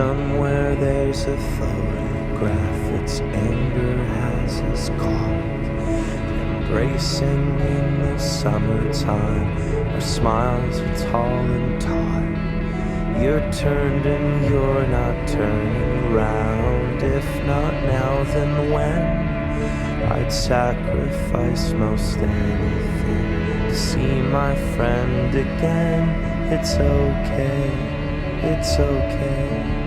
Somewhere there's a photograph, its amber has us caught, embracing in the summertime. Our smiles are tall and taut. You're turned and you're not turning round. If not now, then when? I'd sacrifice most anything to see my friend again. It's okay, it's okay.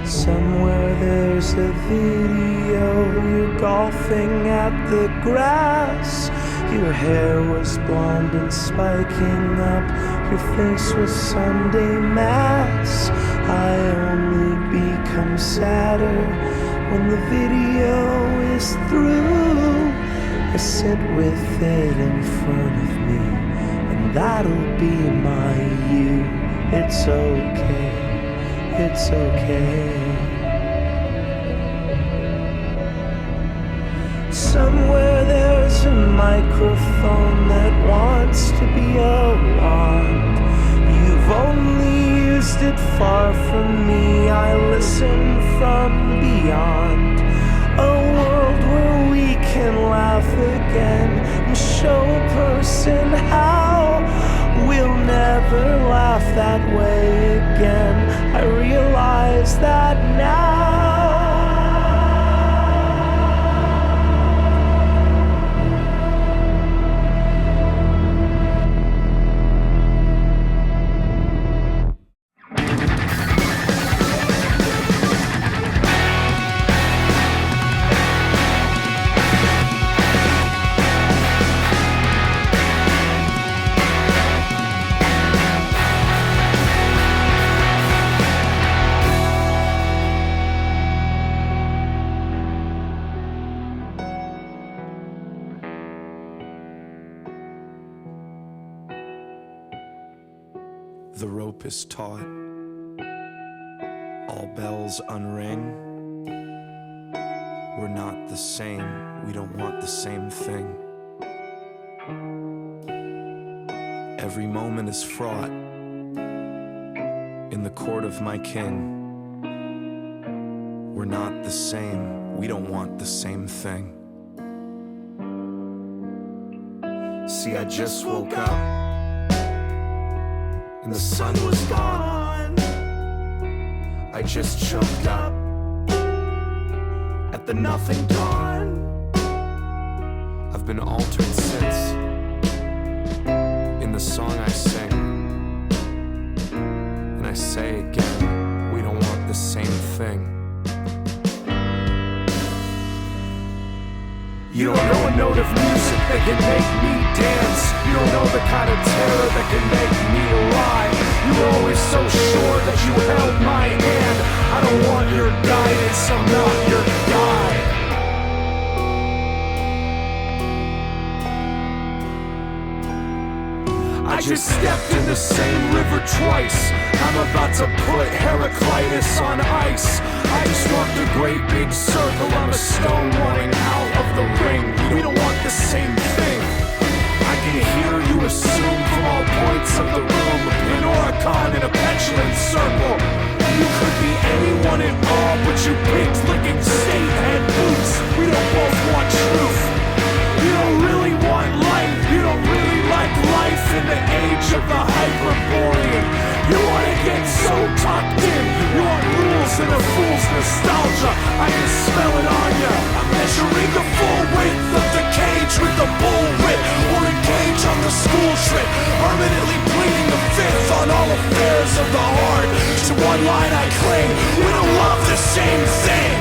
Somewhere there's a video, you're golfing at the grass. Your hair was blonde and spiking up, your face was Sunday Mass. I only become sadder when the video is through. I sit with it in front of me, and that'll be my you. It's okay, it's okay. Somewhere there's a microphone that wants to be a wand. You've only used it far from me. I listen from beyond. A world where we can laugh again and show a person how we'll never laugh that way again. I realize that now. The rope is taut, all bells unring. We're not the same, we don't want the same thing. Every moment is fraught in the court of my kin. We're not the same, we don't want the same thing. See, I just woke up and the sun was gone. I just choked up at the nothing dawn. I've been altered since in the song I sing, and I say again, we don't want the same thing. You don't know a note of music that can make me dance. You don't know the kind of terror that can make me lie. You were always so sure that you held my hand. I don't want your guidance, I'm not your guide. I just stepped in the same river twice. I'm about to put Heraclitus on ice. I just walked a great big circle on a stone running out of the ring. We don't want the same thing. I can hear you assume from all points of the room an oricon in a petulant circle. You could be anyone at all, but you picked licking state head boots. We don't both want truth. You don't really want life. You don't really like life in the age of the Hyperborean. You want to get so tucked in. You want rules and a fool's nostalgia. I can smell it on ya. I'm measuring the full width of the cage with the bull whip, or engage on the school trip, permanently pleading the fifth on all affairs of the heart. To one line I cling, we don't love the same thing.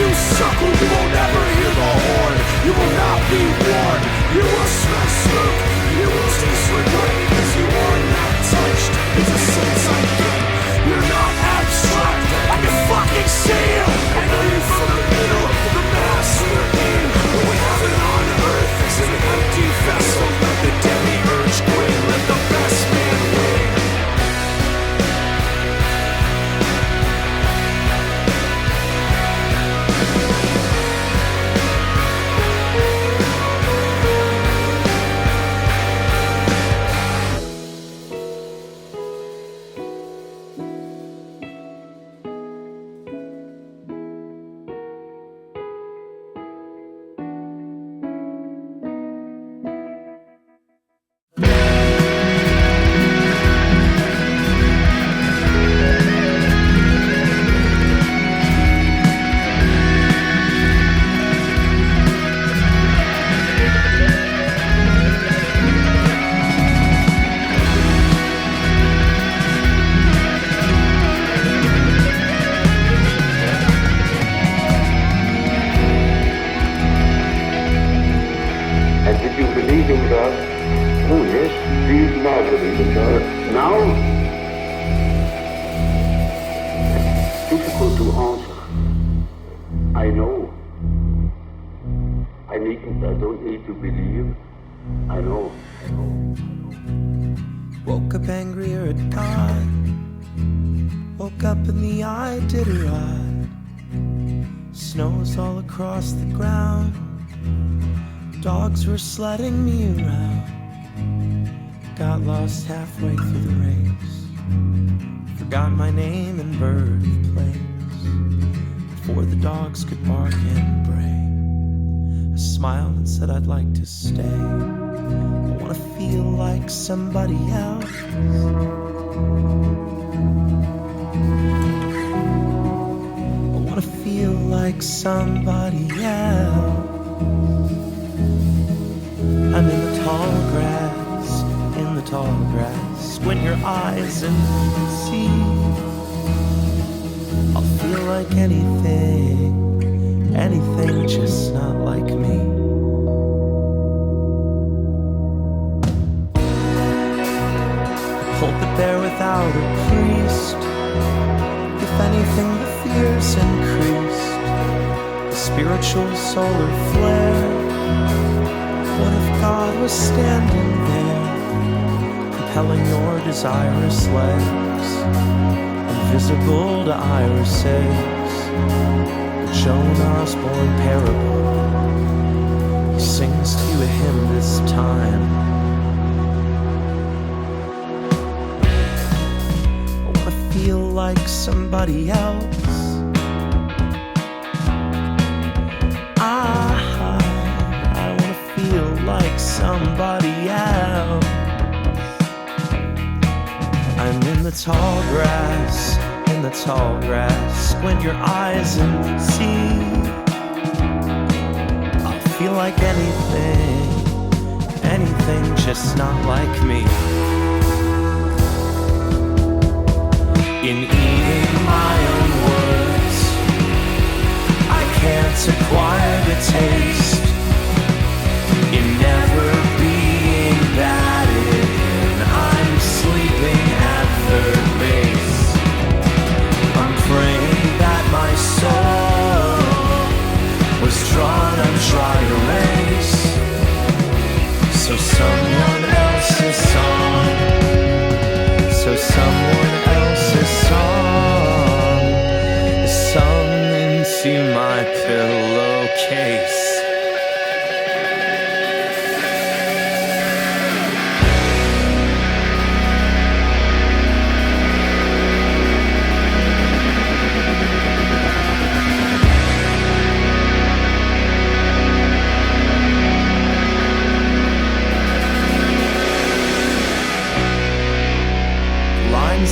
you suckle, you will never hear the horn. You will not be warned. You will smell smoke. You will taste regret, because you are not touched. It's a sense I get. You're not abstract. I can fucking see you. I know you from the middle of the mass we're in. What we have it on earth is an empty vessel. Let the demiurge queen, let the best man win. Oh yes, please now believe in God. Now, it's difficult to answer. I know. I don't need to believe. I know. Woke up angrier at God. Woke up in the Iditarod. Snow's all across the ground. Dogs were sledding me around. Got lost halfway through the race. Forgot my name and birthplace. Before the dogs could bark and bray, I smiled and said I'd like to stay. I wanna feel like somebody else. I wanna feel like somebody else. I'm in the tall grass, in the tall grass. Squint your eyes and see. I'll feel like anything, anything just not like me. Hold the bear without a priest. If anything, the fear's increased. The spiritual solar flare. What if God was standing there, propelling your desirous legs, invisible to irises? The Joan Osborne parable. He sings to you a hymn this time. I wanna feel like somebody else. Like somebody else. I'm in the tall grass, in the tall grass. Squint your eyes and see. I'll feel like anything, anything just not like me. In eating my own words, I can't acquire the taste. In never being batted in, I'm sleeping at third base. I'm praying that my soul was drawn on dry erase. So someone else's song, so someone else's song is sung into my pillowcase.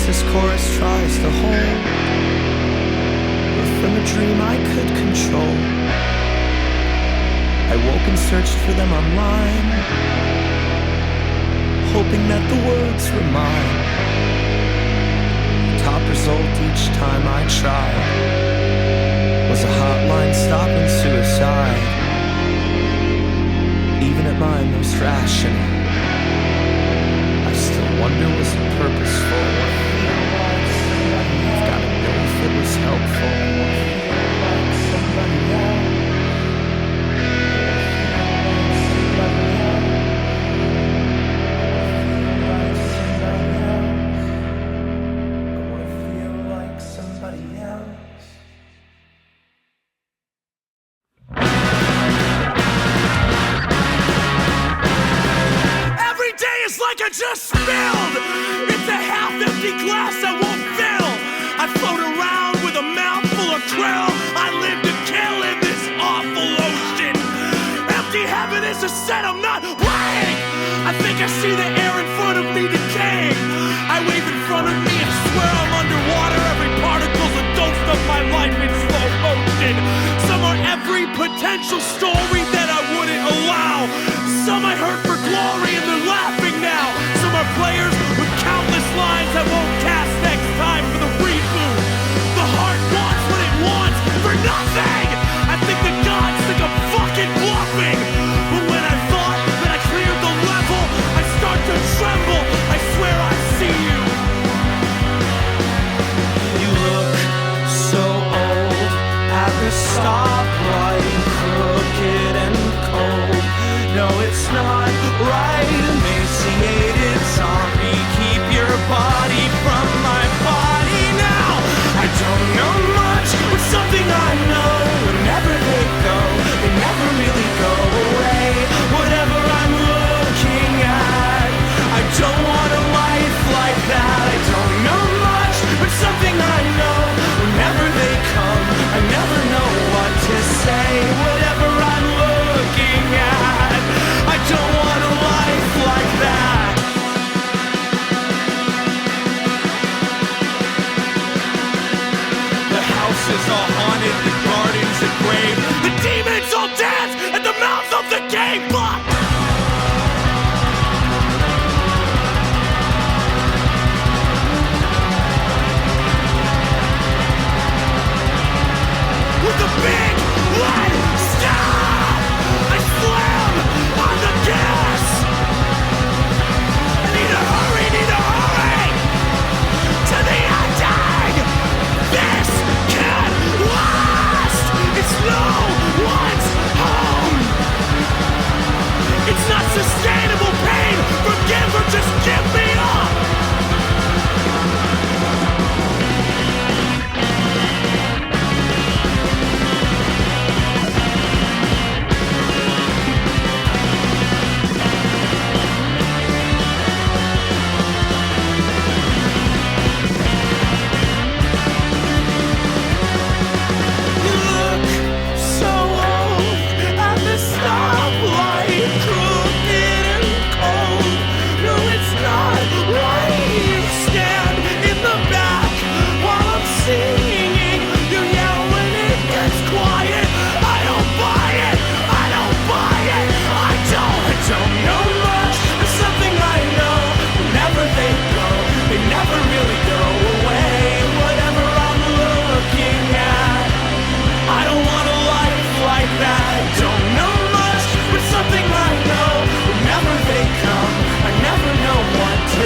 This chorus tries to hold were from a dream I could control. I woke and searched for them online, hoping that the words were mine. Top result each time I tried was a hot mind stopping suicide, even at my most rational. I still wonder, was it purposeful? I've gotta know if it was helpful. Like I just spilled. It's a half-empty glass I won't fill. I float around with a mouthful of krill. I live to kill in this awful ocean. Empty heaven is a set, I'm not lying. I think I see the air in front of me decaying. I wave in front of me and swear I'm underwater. Every particle's a ghost of my life in slow motion. Some are every potential story that I wouldn't allow. Some I heard for glory and they're laughing now. Some are players with countless lines that won't cast next time for the reboot. The heart wants what it wants for nothing. I think the gods think I'm fucking bluffing. But when I thought that I cleared the level, I start to tremble. I swear I see you. You look so old at the stoplight, crooked and cold. No, it's not right. Emaciated zombie, keep your body from my body now. I don't know much, but something I know. Whenever they go, they never really go away. Whatever I'm looking at, I don't want a life like that. I don't know much, but something I know. Whenever they come, I never know what to say. Whatever I'm looking at, I don't want a life like that. The house is all haunted, the garden's a grave. The demons all dance at the mouth of the cave. But with a big lead stab, I slam on the gas. I need to hurry to the ending. This can't last. It's no one's home. It's not sustainable pain. Forgive or just give me up.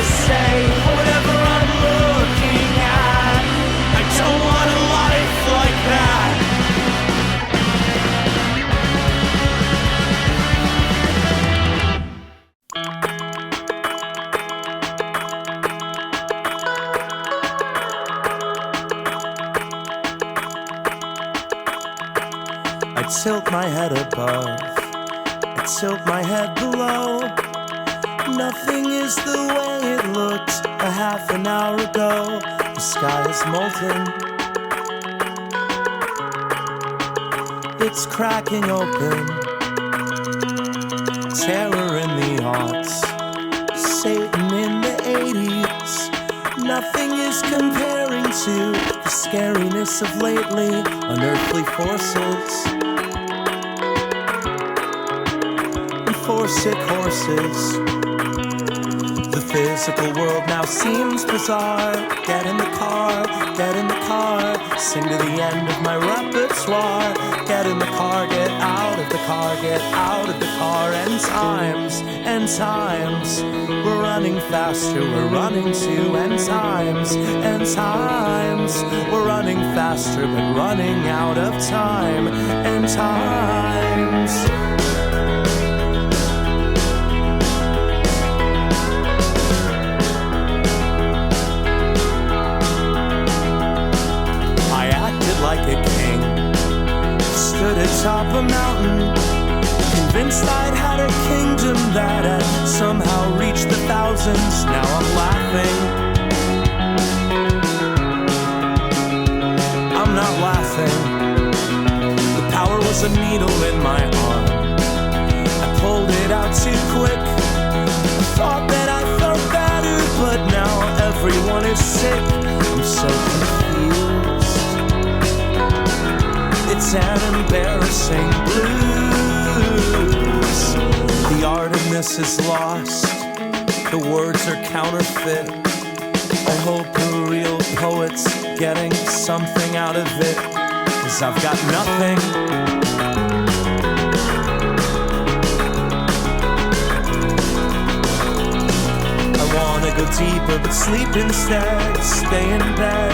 Say whatever I'm looking at, I don't want a life like that. I tilt my head above, I tilt my head below. Nothing is the way it looked a half an hour ago. The sky is molten, it's cracking open. Terror in the aughts, Satan in the 80s. Nothing is comparing to the scariness of lately. Unearthly forces and four sick horses. The fizz physical world now seems bizarre. Get in the car, get in the car, sing to the end of my repertoire. Get in the car, get out of the car, get out of the car. And times, we're running faster, we're running to. And times, we're running faster, but running out of time. And times. Like a king, stood atop a mountain, convinced I'd had a kingdom that had somehow reached the thousands. Now I'm laughing. I'm not laughing. The power was a needle in my arm. I pulled it out too quick. I thought that I felt better, but now everyone is sick. I'm so confused. It's an embarrassing blues. The art in this is lost. The words are counterfeit. I hope the real poet's getting something out of it, 'cause I've got nothing. I wanna go deeper but sleep instead. Stay in bed.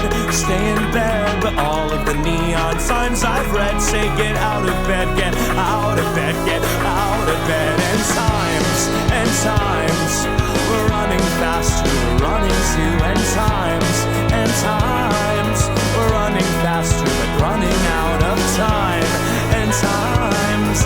But all of the neon signs I've read say get out of bed, get out of bed, get out of bed. And times, we're running faster, we're running to. And times, we're running faster, but running out of time. And times,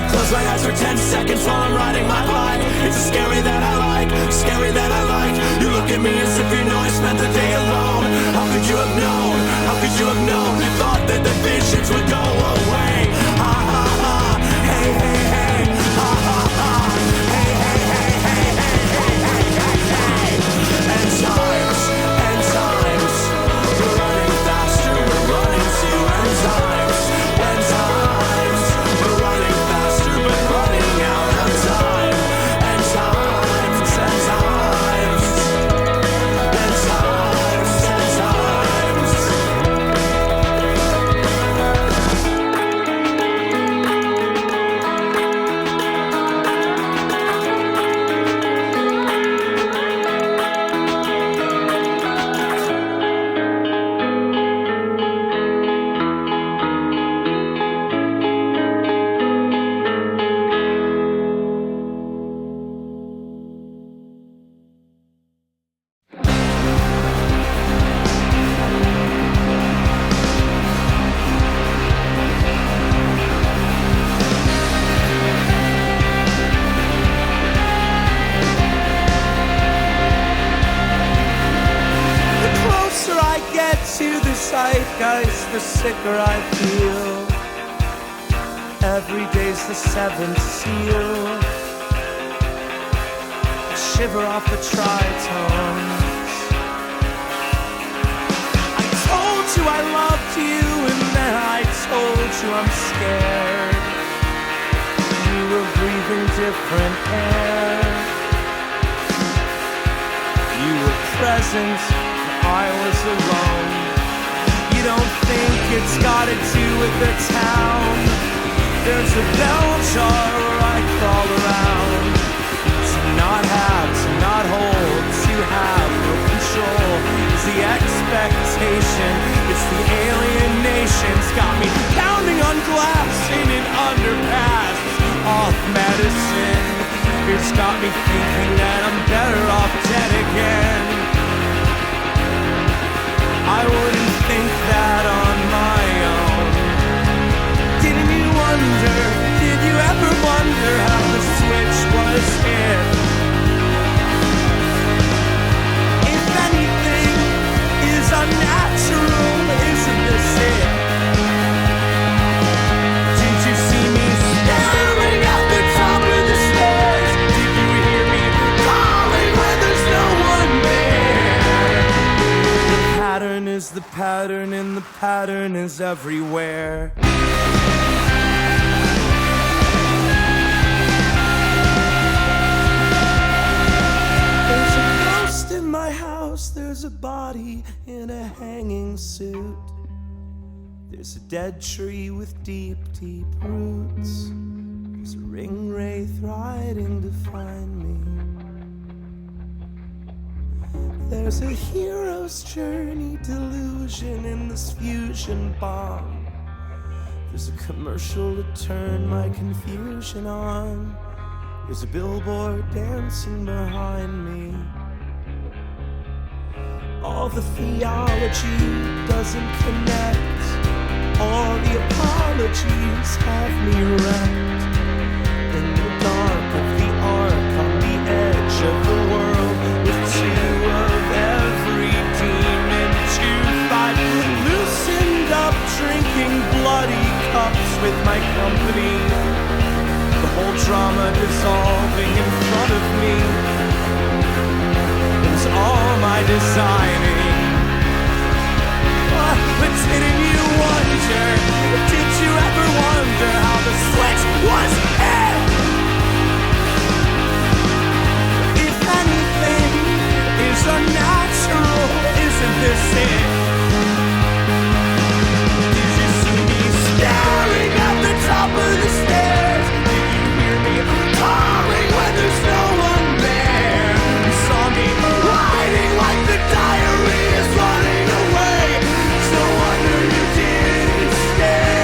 close my eyes for 10 seconds while I'm riding my bike. It's scary that I like, scary that I like. You look at me as if you know I spent the day alone. How could you have known, how could you have known? You thought that the visions would go away. Ha ha ha, hey hey hey, ha ha ha, hey hey hey hey hey hey hey hey hey. And times, we're running faster, we're running to. And times, we're running faster, but running out of time. And times, zeitgeist, the sicker I feel. Every day's the seventh seal. I shiver off the tritons. I told you I loved you, and then I told you I'm scared. You were breathing different air. You were present, I was alone. You don't think it's got to do with the town. There's a bell jar where I crawl around. To not have, to not hold, to have no control. It's the expectation, it's the alienation. It's got me pounding on glass in an underpass. Off medicine, it's got me thinking that I'm better off dead again. I wouldn't think that on my own. Didn't you wonder, did you ever wonder how the switch was hit? If anything is unnatural, isn't this it? Did you see me staring at the top of the stairs? Did you hear me calling when there's no one there? The pattern is the pattern in the pattern is everywhere. There's a ghost in my house, there's a body in a hanging suit. There's a dead tree with deep, deep roots. There's a ring wraith riding to find me. There's a hero's journey delusion in this fusion bomb. There's a commercial to turn my confusion on. There's a billboard dancing behind me. All the theology doesn't connect. All the apologies have me wrecked. In the dark of the ark on the edge of the world, with two of every demon to fight. Loosened up drinking bloody cups with my company. The whole drama dissolving in front of me. It was all my designing. But didn't you wonder, did you ever wonder how the switch was hit? If anything is unnatural, isn't this it? Did you see me staring at the top of the stairs? Did you hear me calling when there's no one there? You saw me riding like the diary is running away. No wonder you didn't stay.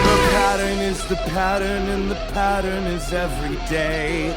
The pattern is the pattern, and the pattern is every day.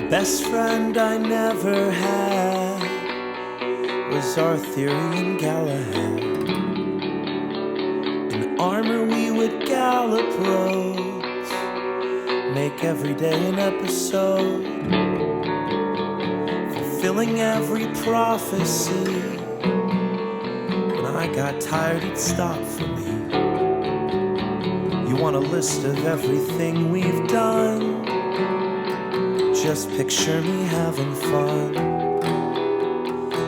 Best friend I never had was Arthurian Galahad. In armor we would gallop roads, make every day an episode, fulfilling every prophecy. When I got tired, he'd stop for me. You want a list of everything we've done? Just picture me having fun.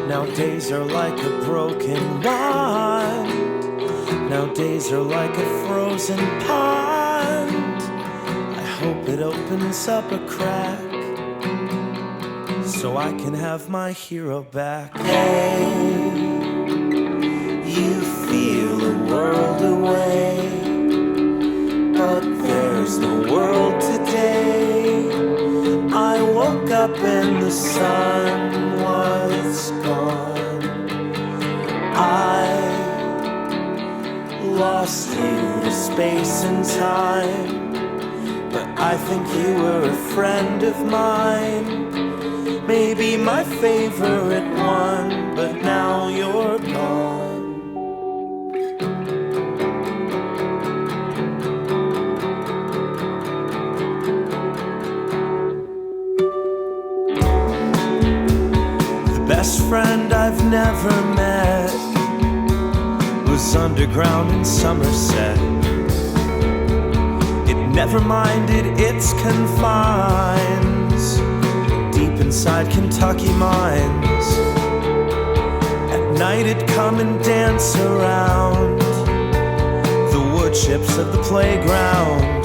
Now days are like a broken wand. Now days are like a frozen pond. I hope it opens up a crack so I can have my hero back. Hey, you feel the world away, but there's no world today. I woke up and the sun was gone. lost you to space and time, but I think you were a friend of mine. Maybe my favorite one, but now you're gone. The best friend I've never met was underground in Somerset. It never minded its confines, deep inside Kentucky mines. At night it'd come and dance around the wood chips of the playground.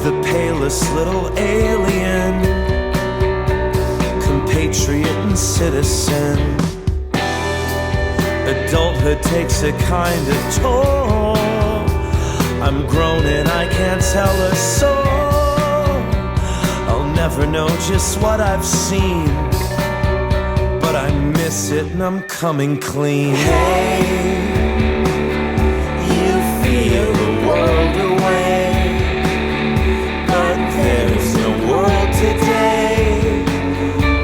The palest little alien, compatriot and citizen. Adulthood takes a kind of toll. I'm grown and I can't tell a soul. I'll never know just what I've seen, but I miss it and I'm coming clean. Hey, you feel the world away, but there's no world today.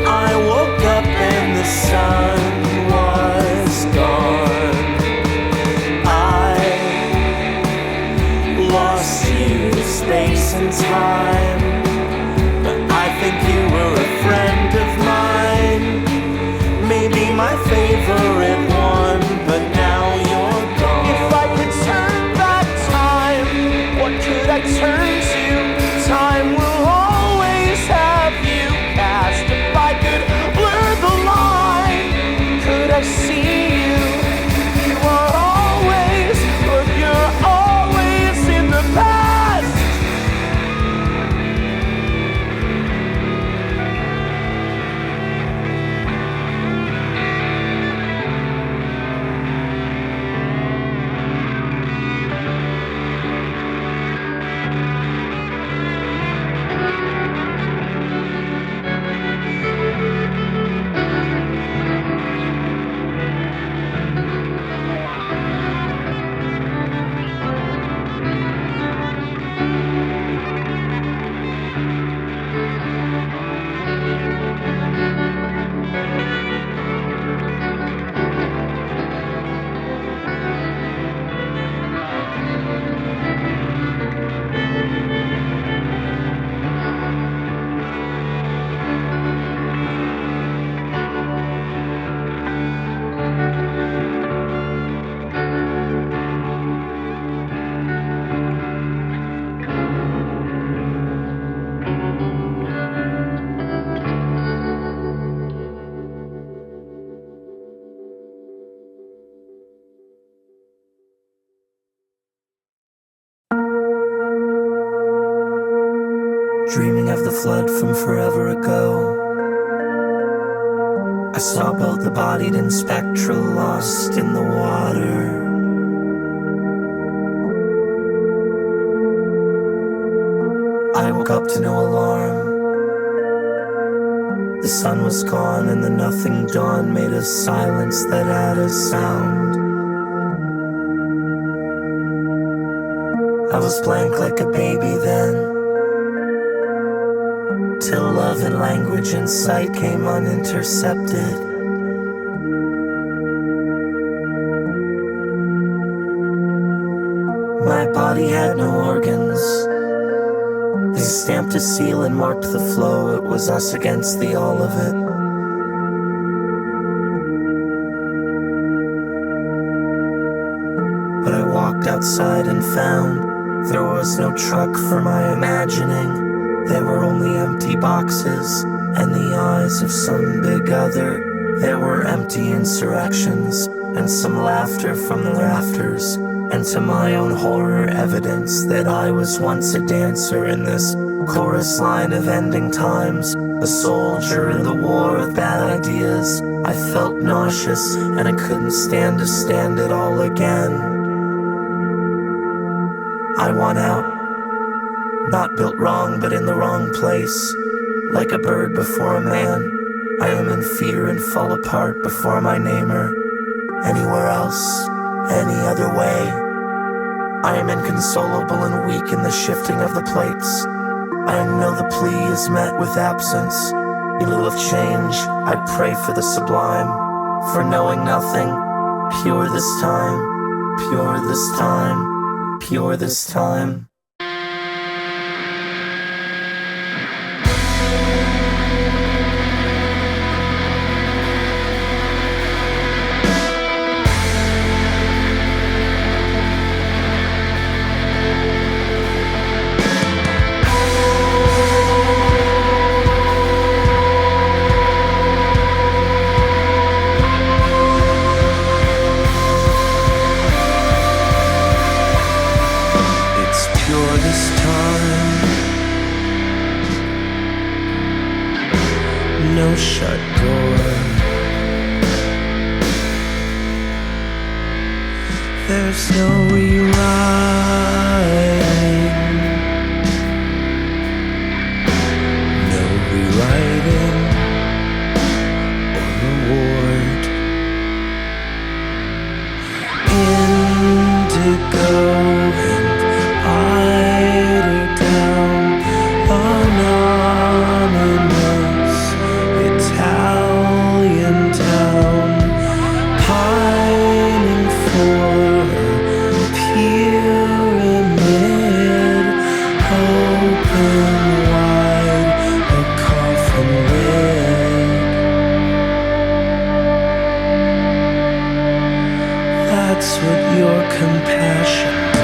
I woke up and the sun was gone. I lost you to space and time, but I think you were a friend of mine. Maybe my favorite one, but now you're gone. If I could turn back time, what could I turn to? Time will always have you cast. If I could blur the line, could I see you? You are always, but you're always in the past. Dreaming of the flood from forever ago, I saw both the bodied and spectral lost in the water. I woke up to no alarm. The sun was gone and the nothing dawn made a silence that had a sound. I was blank like a baby then, till love and language and sight came unintercepted. My body had no organs. They stamped a seal and marked the flow. It was us against the all of it. But I walked outside and found there was no truck for my imagining. There were only empty boxes and the eyes of some big other. There were empty insurrections and some laughter from the rafters, and to my own horror evidence that I was once a dancer in this chorus line of ending times, a soldier in the war of bad ideas. I felt nauseous and I couldn't stand to stand it all again. I want out. Not built wrong, but in the wrong place. Like a bird before a man, I am in fear and fall apart before my namer. Anywhere else, any other way. I am inconsolable and weak in the shifting of the plates. I know the plea is met with absence. In lieu of change, I pray for the sublime, for knowing nothing, pure this time, pure this time, pure this time. No shut door. There's no rewriting, no rewriting or reward. Indigo and eider down, anonymous Italian town, pining for a pyramid, open wide a coffin lid. That's what your compassion did.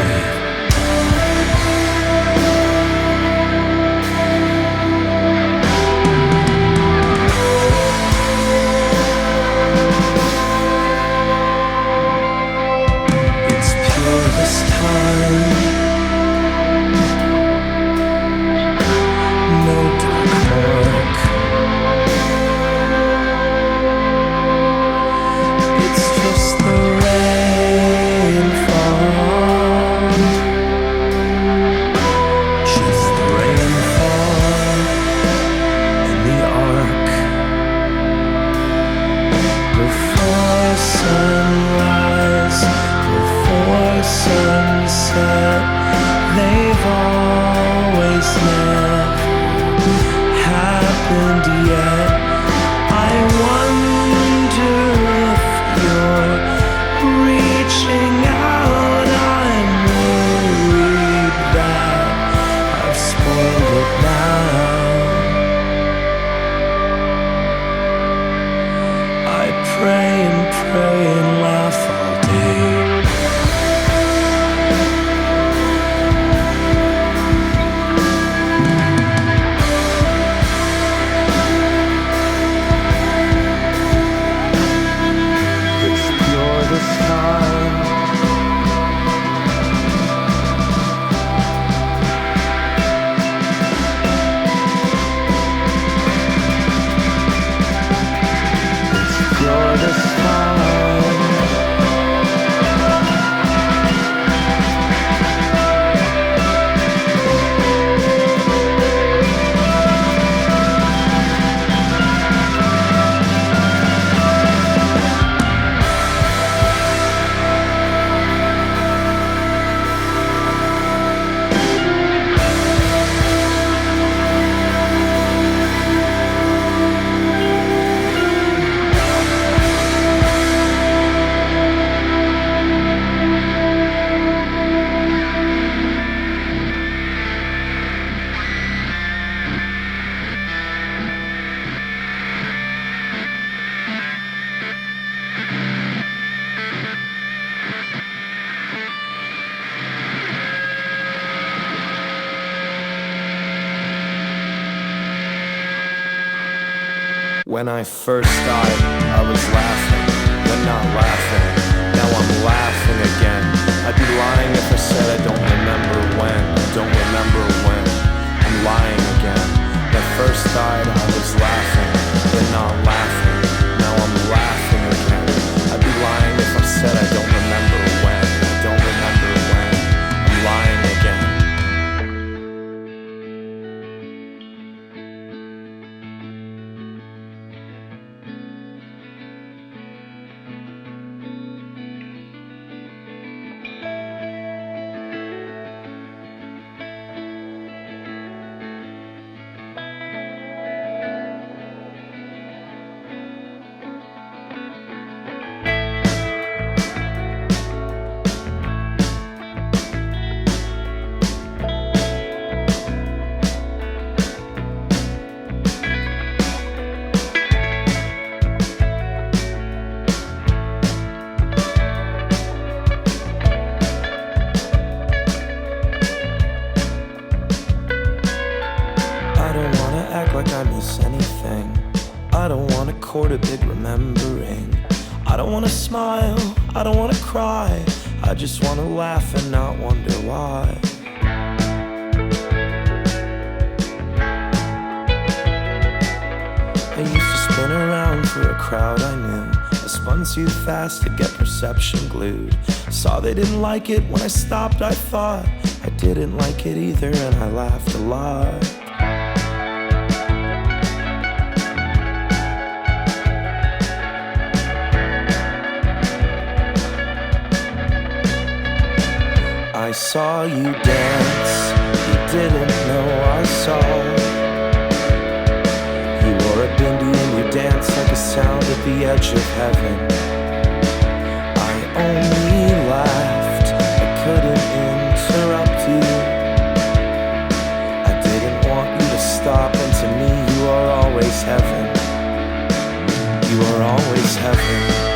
Sunset, they've always never happened yet. I wonder if you're reaching out. I'm worried that I've spoiled it now. I pray and pray and laugh all day. When I first died, I was laughing, then not laughing. Now I'm laughing again. I'd be lying if I said I don't remember when. I don't remember when. I'm lying again. When I first died, I was laughing, then not laughing. Now I'm laughing again. I'd be lying if I said I don't remember when. I don't remember when. I'm lying again. I miss anything. I don't wanna court a big remembering. I don't wanna smile, I don't wanna cry. I just wanna laugh and not wonder why. I used to spin around for a crowd I knew. I spun too fast to get perception glued. Saw they didn't like it when I stopped. I thought I didn't like it either, and I laughed a lot. I saw you dance, you didn't know I saw. You wore a bindi and you danced like a sound at the edge of heaven. I only laughed, I couldn't interrupt you. I didn't want you to stop, and to me you are always heaven. You are always heaven.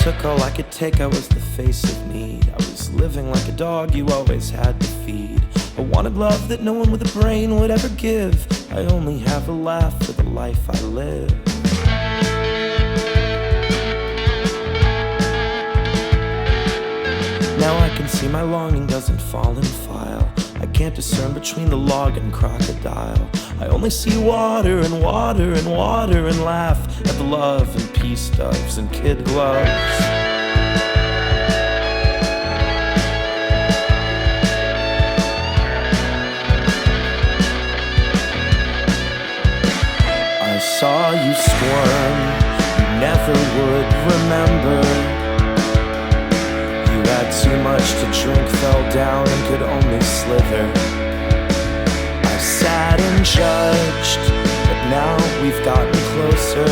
Took all I could take, I was the face of need. I was living like a dog you always had to feed. I wanted love that no one with a brain would ever give. I only have a laugh for the life I live. Now I can see my longing doesn't fall in file. I can't discern between the log and crocodile. I only see water and water and water, and laugh at the love and peace doves and kid gloves. I saw you squirm, you never would remember. You had too much to drink, fell down and could only slither. I sat and judged, but now we've gotten closer.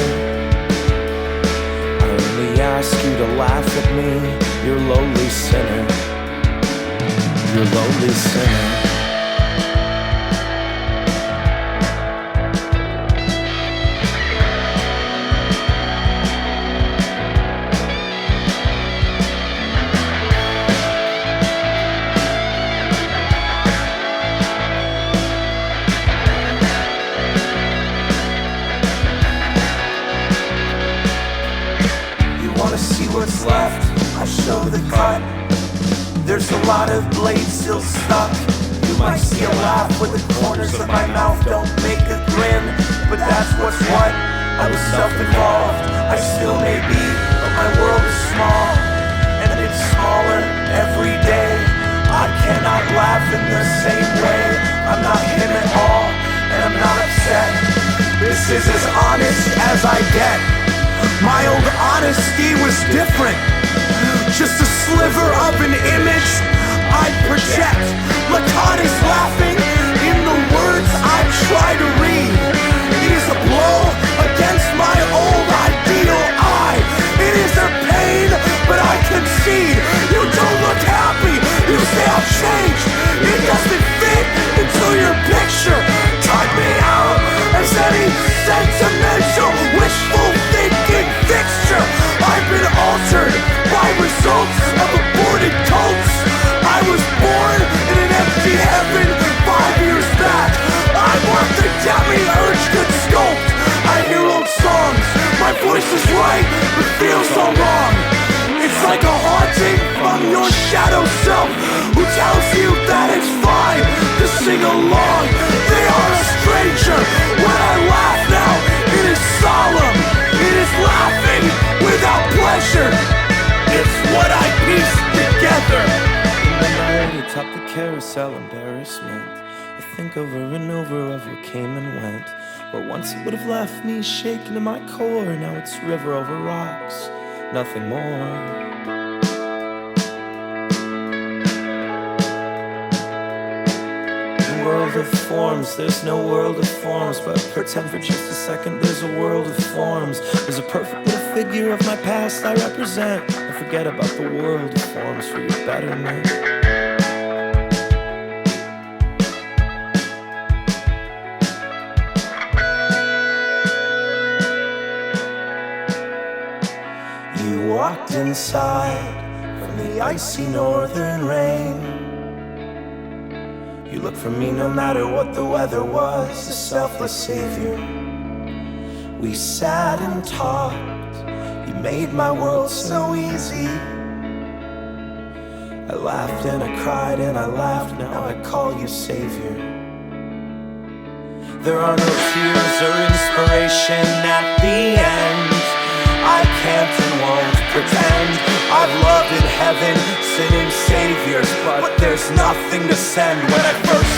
I only ask you to laugh at me, your lowly sinner. Your lowly sinner. What's left, I show the cut. There's a lot of blades still stuck. You might see a laugh where the corners of my mouth don't make a grin, but that's what's what. I was self-involved, I still may be, but my world is small, and it's smaller every day. I cannot laugh in the same way. I'm not him at all, and I'm not upset. This is as honest as I get. My old honesty was different. Just a sliver of an image I project. Lacan is laughing in the words I try to read. It is a blow against my old ideal I. It is a pain, but I concede. You don't look happy. You say I've changed. It doesn't fit into your picture. Cut me out as any sentimental, wishful thinking fixture. I've been altered by results of aborted cults. I was born in an empty heaven 5 years back. I'm what the demiurge could sculpt. I hear old songs, my voice is right, but feels so wrong. It's like a haunting from your shadow self, who tells you that it's fine to sing along. They are a stranger. When I laugh now, it is solemn. It is laughing without pleasure. It's what I piece together. In the night atop the carousel, embarrassment. I think over and over of what came and went. But once it would have left me shaken to my core. Now it's river over rocks, nothing more. World of forms, there's no world of forms, but pretend for just a second there's a world of forms. There's a perfect little figure of my past I represent. I forget about the world of forms for your betterment. inside from the icy northern rain. You look for me no matter what the weather was, a selfless savior. We sat and talked, you made my world so easy. I laughed and I cried and I laughed, now I call you savior. There are no tears or inspiration at the end. I can't and won't pretend I've loved in heaven, singing saviors, but there's nothing to send. When I first